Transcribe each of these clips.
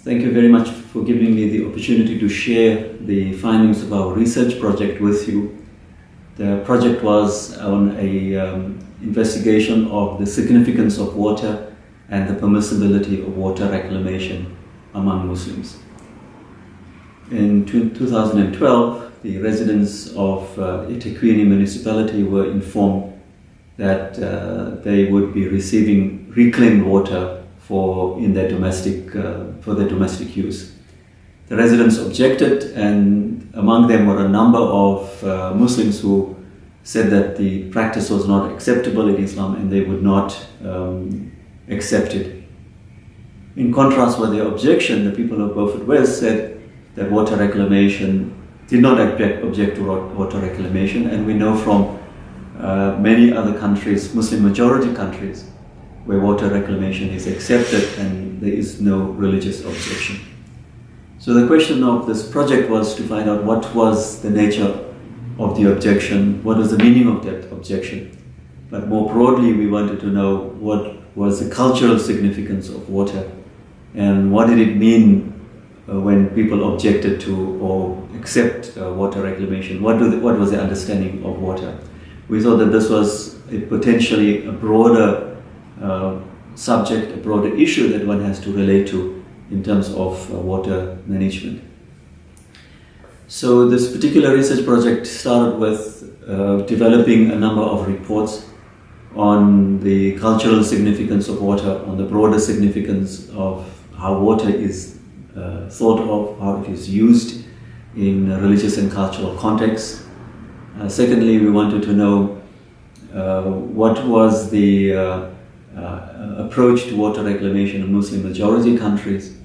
Thank you very much for giving me the opportunity to share the findings of our research project with you. The project was on an investigation of the significance of water and the permissibility of water reclamation among Muslims. In 2012, the residents of eThekwini municipality were informed that they would be receiving reclaimed water for their domestic use. The residents objected, and among them were a number of Muslims who said that the practice was not acceptable in Islam and they would not accept it. In contrast with their objection, the people of Beaufort West said that water reclamation did not object to water reclamation, and we know from many other countries, Muslim majority countries, where water reclamation is accepted and there is no religious objection. So the question of this project was to find out what was the nature of the objection, what was the meaning of that objection. But more broadly, we wanted to know what was the cultural significance of water and what did it mean when people objected to or accept water reclamation. What was their understanding of water? We thought that this was potentially a broader subject, a broader issue that one has to relate to in terms of water management. So this particular research project started with developing a number of reports on the cultural significance of water, on the broader significance of how water is thought of, how it is used in religious and cultural contexts. Secondly, we wanted to know what was the approach to water reclamation in Muslim majority countries,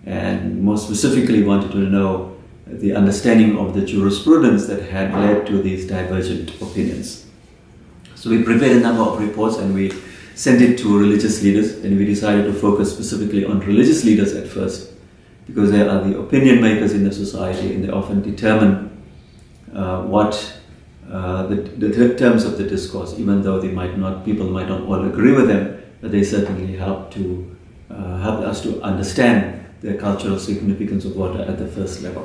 and more specifically wanted to know the understanding of the jurisprudence that had led to these divergent opinions. So we prepared a number of reports and we sent it to religious leaders, and we decided to focus specifically on religious leaders at first, because they are the opinion makers in the society and they often determine what the terms of the discourse, even though people might not all agree with them, but they certainly help us to understand the cultural significance of water at the first level.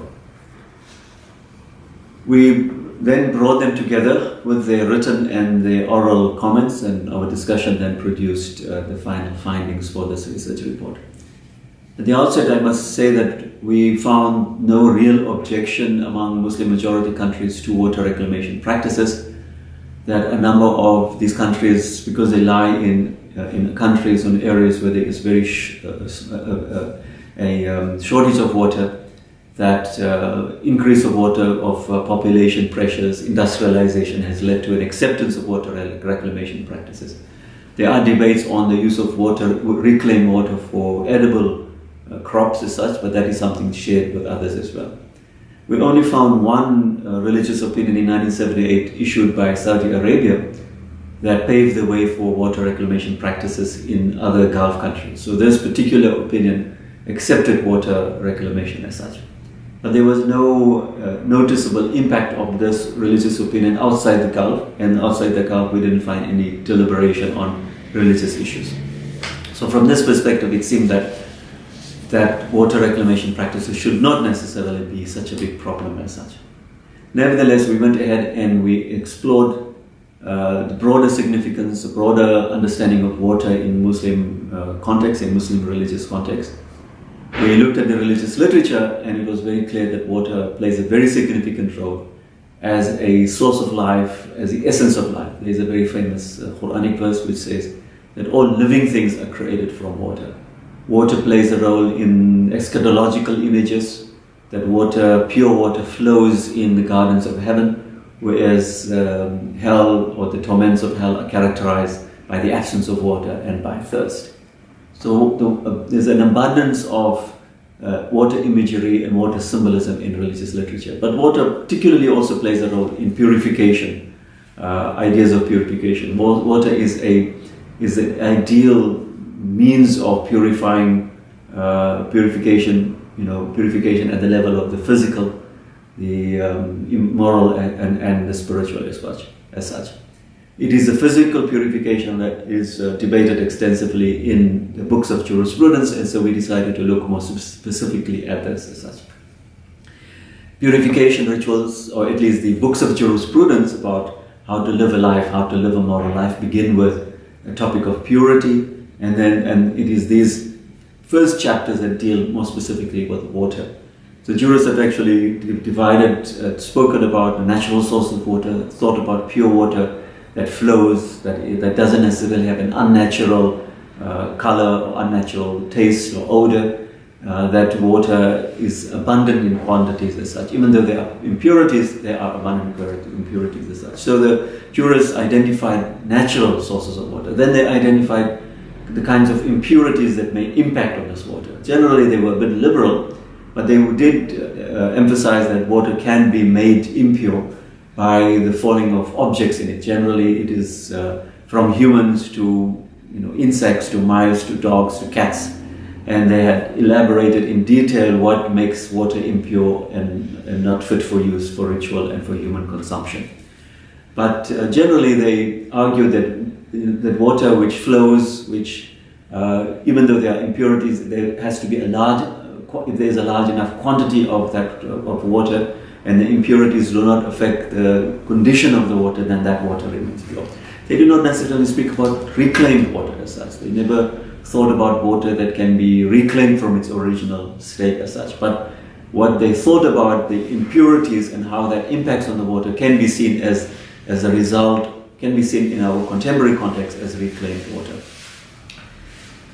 We then brought them together with their written and their oral comments, and our discussion then produced the final findings for this research report. At the outset, I must say that we found no real objection among Muslim majority countries to water reclamation practices. That a number of these countries, because they lie in countries and areas where there is very shortage of water, that increase of water, of population pressures, industrialization has led to an acceptance of water reclamation practices. There are debates on the use of water, reclaimed water for edible crops as such, but that is something shared with others as well. We only found one religious opinion in 1978 issued by Saudi Arabia that paved the way for water reclamation practices in other Gulf countries. So this particular opinion accepted water reclamation as such. But there was no noticeable impact of this religious opinion outside the Gulf, and outside the Gulf we didn't find any deliberation on religious issues. So from this perspective, it seemed that water reclamation practices should not necessarily be such a big problem as such. Nevertheless, we went ahead and we explored the broader significance, the broader understanding of water in Muslim context, in Muslim religious context. We looked at the religious literature, and it was very clear that water plays a very significant role as a source of life, as the essence of life. There is a very famous Quranic verse which says that all living things are created from water. Water plays a role in eschatological images, that pure water flows in the gardens of heaven, whereas hell or the torments of hell are characterized by the absence of water and by thirst. So there's an abundance of water imagery and water symbolism in religious literature. But water particularly also plays a role in purification, ideas of purification. Water is an ideal means of purification at the level of the physical, the moral and the spiritual as such. It is the physical purification that is debated extensively in the books of jurisprudence, and so we decided to look more specifically at this as such. Purification rituals, or at least the books of jurisprudence about how to live a life, how to live a moral life, begin with a topic of purity, and it is these first chapters that deal more specifically with water. So jurists have actually divided, spoken about the natural source of water, thought about pure water that flows, that doesn't necessarily have an unnatural color or unnatural taste or odor, that water is abundant in quantities as such. Even though there are impurities, there are abundant impurities as such. So the jurists identified natural sources of water. Then they identified the kinds of impurities that may impact on this water. Generally, they were a bit liberal, but they did emphasize that water can be made impure by the falling of objects in it. Generally, it is from humans to insects, to mice, to dogs, to cats. And they had elaborated in detail what makes water impure and not fit for use for ritual and for human consumption. But generally they argue that water which flows, which even though there are impurities, there has to be if there is a large enough quantity of water, and the impurities do not affect the condition of the water, then that water remains pure. They do not necessarily speak about reclaimed water as such. They never thought about water that can be reclaimed from its original state as such. But what they thought about the impurities and how that impacts on the water can be seen as a result, can be seen in our contemporary context as reclaimed water.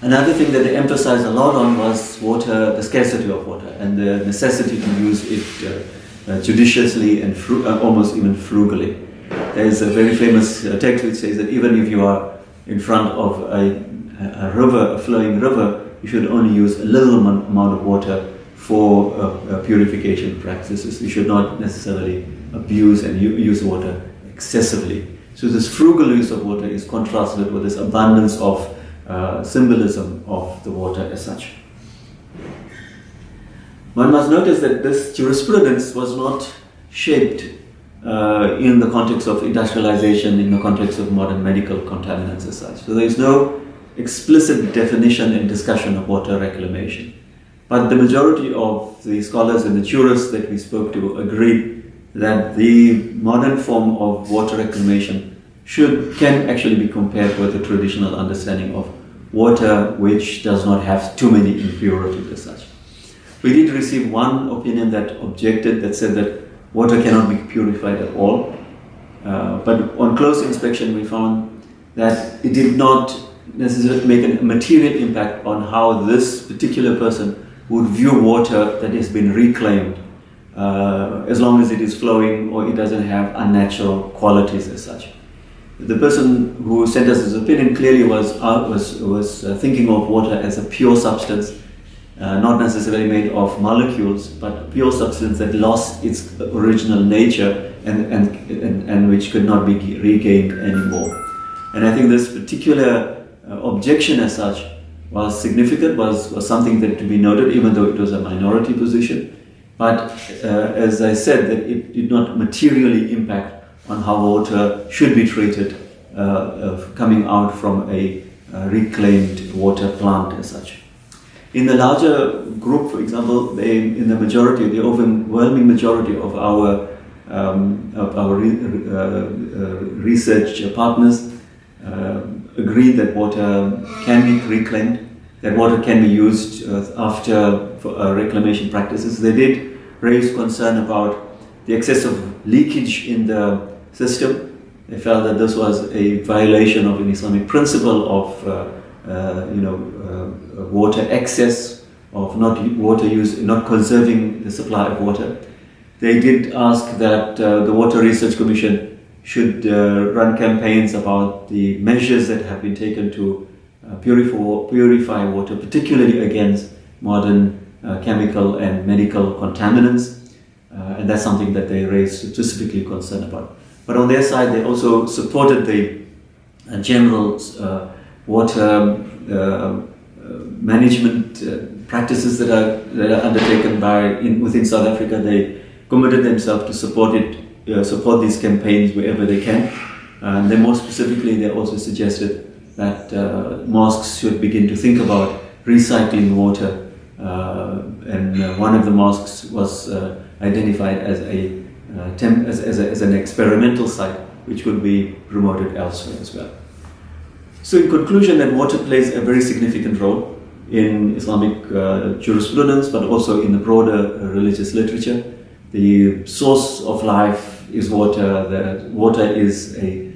Another thing that they emphasized a lot on was water, the scarcity of water, and the necessity to use it judiciously and almost even frugally. There is a very famous text which says that even if you are in front of a river, a flowing river, you should only use a little amount of water for purification practices. You should not necessarily abuse and use water excessively. So this frugal use of water is contrasted with this abundance of symbolism of the water as such. One must notice that this jurisprudence was not shaped in the context of industrialization, in the context of modern medical contaminants as such. So there is no explicit definition and discussion of water reclamation. But the majority of the scholars and the jurists that we spoke to agree that the modern form of water reclamation can actually be compared with the traditional understanding of water which does not have too many impurities as such. We did receive one opinion that objected, that said that water cannot be purified at all. But on close inspection we found that it did not necessarily make a material impact on how this particular person would view water that has been reclaimed, as long as it is flowing or it doesn't have unnatural qualities as such. The person who sent us his opinion clearly was thinking of water as a pure substance, not necessarily made of molecules, but a pure substance that lost its original nature and which could not be regained anymore. And I think this particular objection as such was significant, was something that to be noted, even though it was a minority position. But as I said, that it did not materially impact on how water should be treated coming out from a reclaimed water plant as such. In the larger group, for example, in the majority, the overwhelming majority of our research partners agree that water can be reclaimed, that water can be used after reclamation practices. They did raise concern about the excessive leakage in the system. They felt that this was a violation of an Islamic principle of water excess, of not conserving the supply of water. They did ask that the Water Research Commission should run campaigns about the measures that have been taken to purify water, particularly against modern chemical and medical contaminants. And that's something that they raised specifically concern about. But on their side, they also supported the general water management practices that are undertaken within South Africa. They committed themselves to support these campaigns wherever they can. And then more specifically, they also suggested that mosques should begin to think about recycling water. And one of the mosques was identified as as an experimental site, which could be promoted elsewhere as well. So in conclusion, that water plays a very significant role in Islamic jurisprudence, but also in the broader religious literature. The source of life is water. That water is it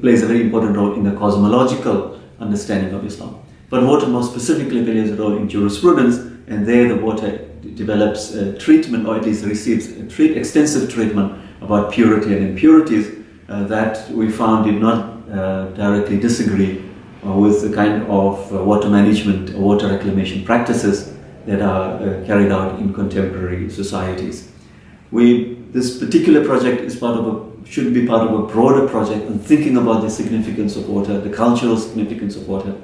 plays a very important role in the cosmological understanding of Islam. But water more specifically plays a role in jurisprudence, and there the water develops a treatment, or at least receives extensive treatment about purity and impurities that we found did not directly disagree with the kind of water management or water reclamation practices that are carried out in contemporary societies. This particular project should be part of a broader project on thinking about the significance of water, the cultural significance of water.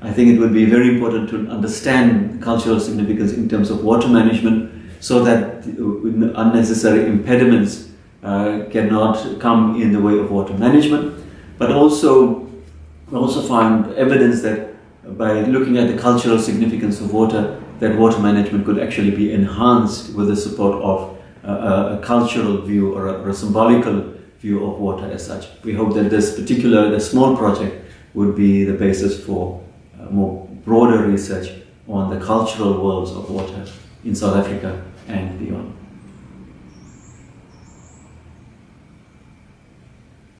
I think it would be very important to understand cultural significance in terms of water management, so that unnecessary impediments cannot come in the way of water management. But we also find evidence that by looking at the cultural significance of water, that water management could actually be enhanced with the support of a cultural view or a symbolical view of water as such. We hope that this small project would be the basis for more broader research on the cultural worlds of water in South Africa and beyond.